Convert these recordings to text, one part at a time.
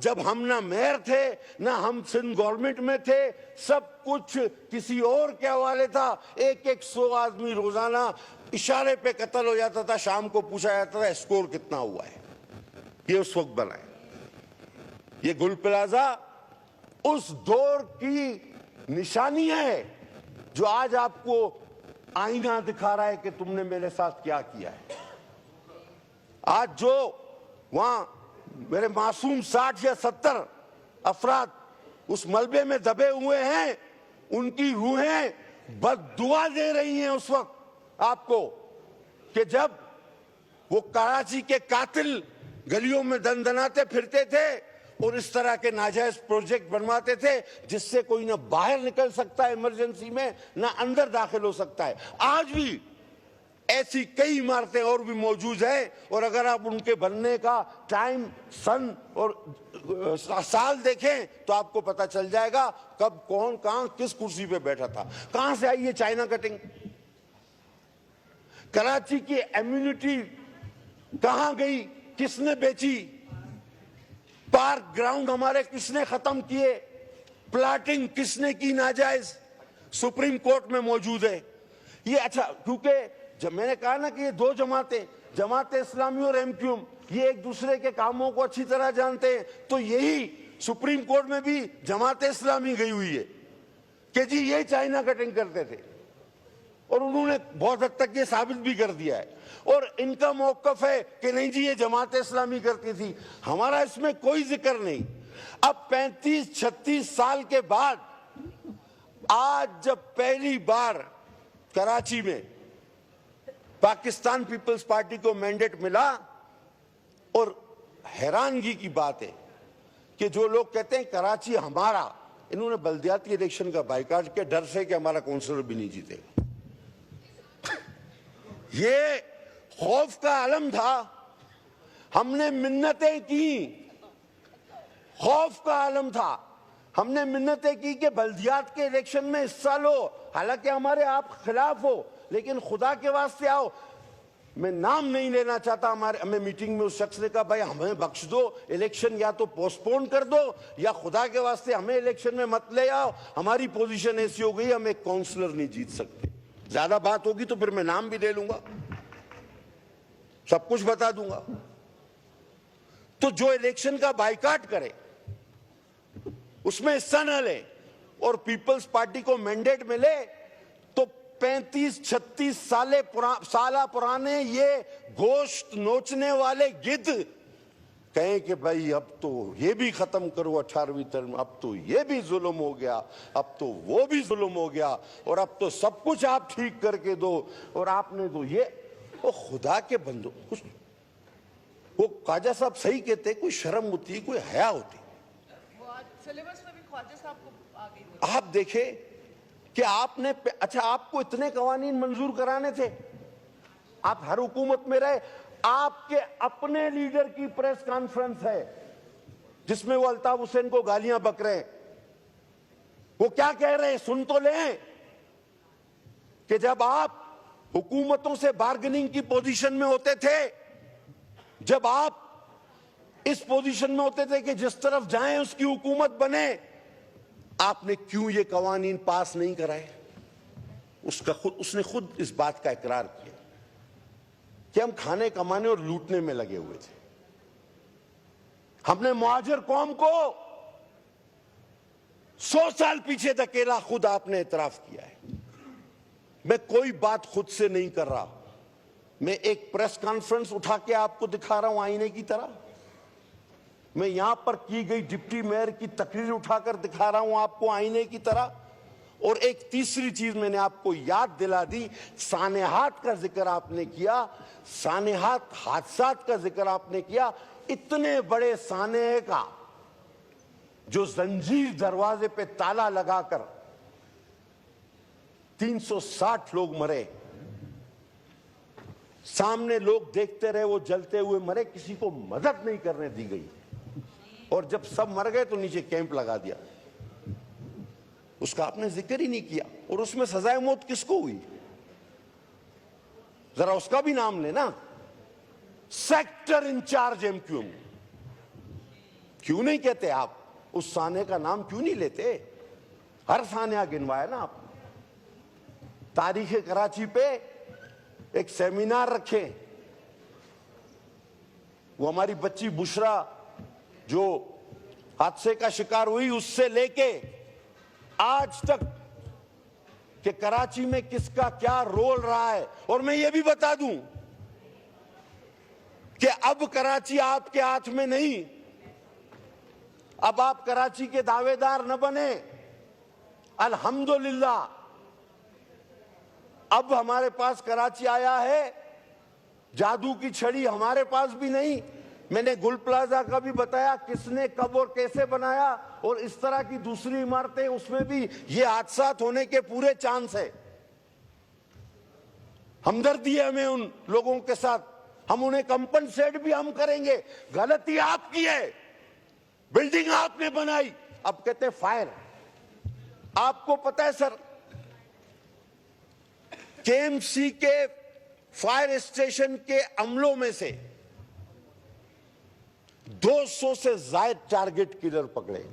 जब हम ना मेयर थे, ना हम सिंध गवर्नमेंट में थे, सब कुछ किसी और के हवाले था। एक 100 आदमी रोजाना इशारे पे कत्ल हो जाता था। शाम को पूछा जाता था स्कोर कितना हुआ है। ये उस वक्त बना है। ये गुल प्लाजा उस दौर की निशानी है जो आज आपको आईना दिखा रहा है कि तुमने मेरे साथ क्या किया है। आज जो वहां मेरे मासूम 60 या 70 अफराद उस मलबे में दबे हुए हैं, उनकी रूहें बद्दुआ दे रही हैं उस वक्त आपको कि जब वो कराची के कातिल गलियों में दनदनाते फिरते थे और इस तरह के नाजायज प्रोजेक्ट बनवाते थे जिससे कोई ना बाहर निकल सकता है इमरजेंसी में, ना अंदर दाखिल हो सकता है। आज भी ऐसी कई इमारतें और भी मौजूद है, और अगर आप उनके बनने का टाइम, सन और साल देखें तो आपको पता चल जाएगा कब कौन कहां किस कुर्सी पे बैठा था। कहां से आई ये चाइना कटिंग? कराची की इम्यूनिटी कहां गई? किसने बेची? पार्क ग्राउंड हमारे किसने खत्म किए? प्लाटिंग किसने की नाजायज? सुप्रीम कोर्ट में मौजूद है ये। अच्छा, क्योंकि जब मैंने कहा ना कि ये दो जमातें, जमात इस्लामी और एमक्यूएम, ये एक दूसरे के कामों को अच्छी तरह जानते हैं, तो यही सुप्रीम कोर्ट में भी जमात इस्लामी गई हुई है कि जी ये चाइना कटिंग करते थे, और उन्होंने बहुत हद तक ये साबित भी कर दिया है। और इनका मौकफ है कि नहीं जी ये जमात इस्लामी करती थी। हमारा इसमें कोई जिक्र नहीं। अब 35-36 साल के बाद आज जब पहली बार कराची में पाकिस्तान पीपल्स पार्टी को मैंडेट मिला, और हैरानगी की बात है कि जो लोग कहते हैं कराची हमारा, इन्होंने बल्दियाती इलेक्शन का बाइकाट किया डर से कि हमारा काउंसलर भी नहीं जीतेगा। ये खौफ का आलम था। हमने मिन्नतें की, खौफ का आलम था। हमने मिन्नतें की कि बल्दियात के इलेक्शन में हिस्सा लो, हालांकि हमारे आप खिलाफ हो, लेकिन खुदा के वास्ते आओ। मैं नाम नहीं लेना चाहता। हमें मीटिंग में उस शख्स ने कहा भाई हमें बख्श दो, इलेक्शन या तो पोस्टपोन कर दो या खुदा के वास्ते हमें इलेक्शन में मत ले आओ। हमारी पोजीशन ऐसी हो गई, हम एक काउंसलर नहीं जीत सकते। ज्यादा बात होगी तो फिर मैं नाम भी ले लूंगा, सब कुछ बता दूंगा। तो जो इलेक्शन का बाइकाट करे उसमें हिस्सा न ले और पीपल्स पार्टी को मैंडेट मिले, तो 35-36 साल पुराने ये गोश्त नोचने वाले गिद्ध कहें कि भाई अब तो ये भी खत्म करो 18वीं टर्म, अब तो ये भी जुल्म हो गया, अब तो वो भी जुल्म हो गया, और अब तो सब कुछ आप ठीक करके दो, और आपने तो ये। वो खुदा के बंदो, कुछ वो ख्वाजा साहब सही कहते, कोई शर्म होती, कोई हया होती। सिलेबस में भी ख्वाजा साहब को आ गई। आप देखे कि आपने, अच्छा आपको इतने कवानीन मंजूर कराने थे, आप हर हुकूमत में रहे। आपके अपने लीडर की प्रेस कॉन्फ्रेंस है जिसमें वो अल्ताफ हुसैन को गालियां बक रहे हैं। वो क्या कह रहे हैं सुन तो लें कि जब आप हुकूमतों से बार्गेनिंग की पोजीशन में होते थे, जब आप इस पोजीशन में होते थे कि जिस तरफ जाएं उसकी हुकूमत बने, आपने क्यों ये कवानीन पास नहीं कराए? उसने खुद इस बात का इकरार किया कि हम खाने कमाने और लूटने में लगे हुए थे। हमने मुहाजिर कौम को 100 साल पीछे धकेला, खुद आपने इतराफ किया है। मैं कोई बात खुद से नहीं कर रहा, मैं एक प्रेस कॉन्फ्रेंस उठा के आपको दिखा रहा हूं आईने की तरह। मैं यहां पर की गई डिप्टी मेयर की तकरीर उठाकर दिखा रहा हूं आपको आईने की तरह। और एक तीसरी चीज मैंने आपको याद दिला दी, सानेहात का जिक्र आपने किया, सानेहात हादसात का जिक्र आपने किया। इतने बड़े सानेह का जो जंजीर दरवाजे पे ताला लगाकर 360 लोग मरे, सामने लोग देखते रहे, वो जलते हुए मरे, किसी को मदद नहीं करने दी गई। और जब सब मर गए तो नीचे कैंप लगा दिया, उसका आपने जिक्र ही नहीं किया। और उसमें सजाए मौत किसको हुई, जरा उसका भी नाम लेना। सेक्टर इंचार्ज एमक्यूएम, क्यों नहीं कहते आप? उस सान्या का नाम क्यों नहीं लेते? हर सान्या गिनवाया ना आप। तारीख कराची पे एक सेमिनार रखे, वो हमारी बच्ची बुशरा जो हादसे का शिकार हुई, उससे लेके आज तक कि कराची में किसका क्या रोल रहा है। और मैं ये भी बता दूं कि अब कराची आपके हाथ में नहीं, अब आप कराची के दावेदार न बने। अल्हम्दुलिल्लाह अब हमारे पास कराची आया है, जादू की छड़ी हमारे पास भी नहीं। मैंने गुल प्लाजा का भी बताया किसने कब और कैसे बनाया, और इस तरह की दूसरी इमारतें, उसमें भी ये हादसा होने के पूरे चांस है। हमदर्दी है हमें उन लोगों के साथ, हम उन्हें कंपनसेट भी हम करेंगे। गलती आपकी है, बिल्डिंग आपने बनाई, अब कहते फायर। आपको पता है सर, केएमसी के फायर स्टेशन के अमलों में से 200 से ज्यादा टारगेट किलर पकड़े,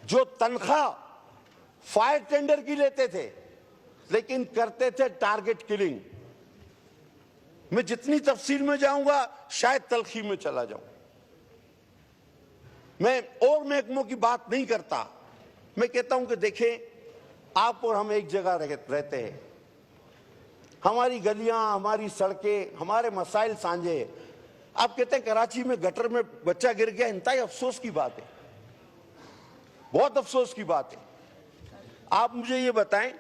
जो तनख्वाह फायर टेंडर की लेते थे लेकिन करते थे टारगेट किलिंग। मैं जितनी तफसील में जाऊंगा शायद तलखी में चला जाऊं। मैं और महकमों की बात नहीं करता, मैं कहता हूं कि देखें, आप और हम एक जगह रहते हैं, हमारी गलियां, हमारी सड़कें, हमारे मसाइल साझे हैं। आप कहते हैं कराची में गटर में बच्चा गिर गया, इंतहाई अफसोस की बात है, बहुत अफसोस की बात है। आप मुझे ये बताएं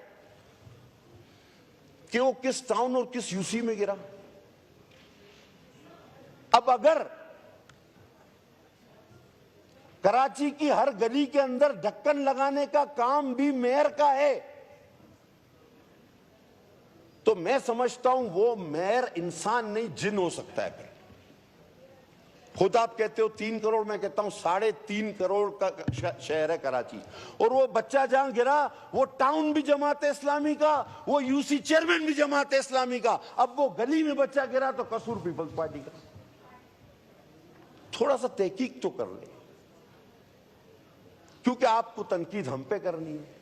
कि वो किस टाउन और किस यूसी में गिरा। अब अगर कराची की हर गली के अंदर ढक्कन लगाने का काम भी मेयर का है, तो मैं समझता हूं वो मेयर इंसान नहीं, जिन हो सकता है। खुद आप कहते हो 3 करोड़, मैं कहता हूं 3.5 करोड़ का शहर है कराची, और वो बच्चा जहां गिरा वो टाउन भी जमात इस्लामी का, वो यूसी चेयरमैन भी जमात इस्लामी का। अब वो गली में बच्चा गिरा तो कसूर पीपल्स पार्टी का। थोड़ा सा तहकीक तो कर ले, क्योंकि आपको तनकीद हम पे करनी है।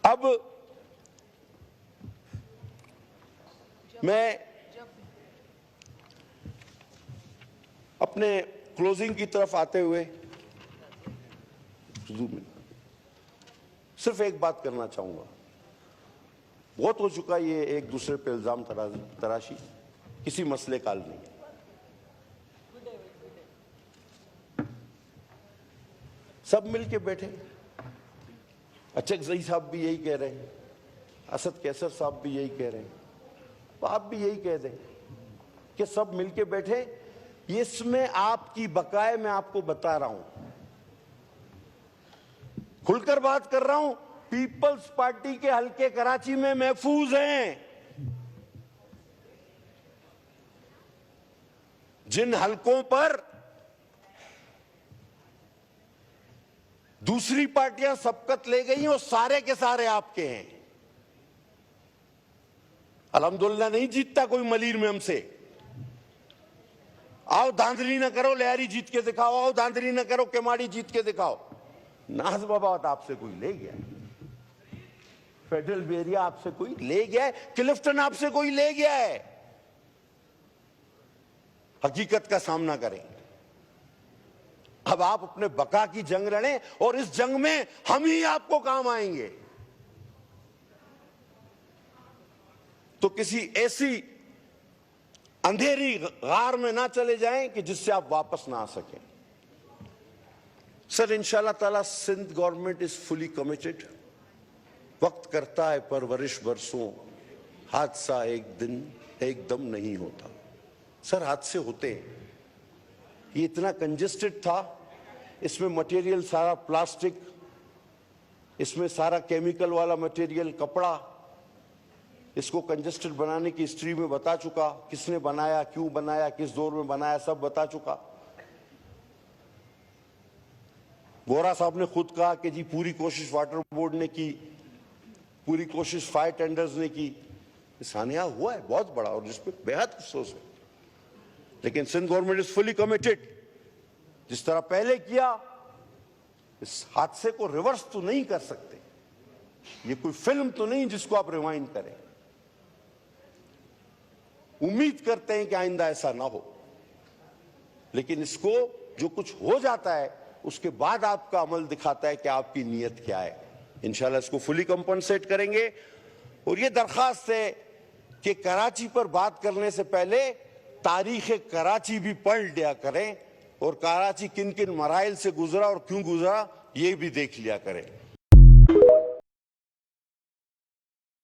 अब मैं अपने क्लोजिंग की तरफ आते हुए सिर्फ एक बात करना चाहूंगा। बहुत हो चुका ये एक दूसरे पे इल्जाम तराशी, किसी मसले का हल नहीं। सब मिलके बैठे, अचक जई साहब भी यही कह रहे हैं, असद कैसर साहब भी यही कह रहे हैं, तो आप भी यही कह दें कि सब मिलके बैठे। इसमें आपकी बकाए मैं आपको बता रहा हूं, खुलकर बात कर रहा हूं, पीपल्स पार्टी के हलके कराची में महफूज हैं। जिन हलकों पर दूसरी पार्टियां सबकत ले गई हैं, वो सारे के सारे आपके हैं। अल्हम्दुलिल्लाह नहीं जीतता कोई मलीर में हमसे। आओ धांधली ना करो, लहरी जीत के दिखाओ, आओ धांधली ना करो, केमाड़ी जीत के दिखाओ। नाजबाबाद आपसे कोई ले गया, फेडरल बेरिया आपसे कोई ले गया है, क्लिफ्टन आपसे कोई ले गया है। हकीकत का सामना करें। अब आप अपने बका की जंग लड़ें, और इस जंग में हम ही आपको काम आएंगे। तो किसी ऐसी अंधेरी गार में ना चले जाएं कि जिससे आप वापस ना आ सकें। सर, इंशाल्लाह ताला Sindh government is fully committed. वक्त करता है परवरिश बरसों, हादसा एक दिन एकदम नहीं होता। सर, हादसे होते हैं। ये इतना कंजेस्टेड था, इसमें मटेरियल सारा प्लास्टिक, इसमें सारा केमिकल वाला मटेरियल, कपड़ा। इसको कंजेस्टेड बनाने की हिस्ट्री में बता चुका, किसने बनाया, क्यों बनाया, किस दौर में बनाया, सब बता चुका। वोरा साहब ने खुद कहा कि जी पूरी कोशिश वाटर बोर्ड ने की, पूरी कोशिश फायर टेंडर्स ने की। सानिया हुआ है बहुत बड़ा, और जिस पे बेहद अफसोस है। लेकिन Sindh government is fully committed. जिस तरह पहले किया, इस हादसे को रिवर्स तो नहीं कर सकते। ये कोई फिल्म तो नहीं जिसको आप रिवाइंड करें। उम्मीद करते हैं कि आइंदा ऐसा ना हो, लेकिन इसको जो कुछ हो जाता है उसके बाद आपका अमल दिखाता है कि आपकी नीयत क्या है। इंशाल्लाह इसको फुली कंपनसेट करेंगे। और ये दरखास्त है कि कराची पर बात करने से पहले तारीख कराची भी पढ़ लिया करें और कराची किन किन मराइल से गुजरा और क्यों गुजरा ये भी देख लिया करें।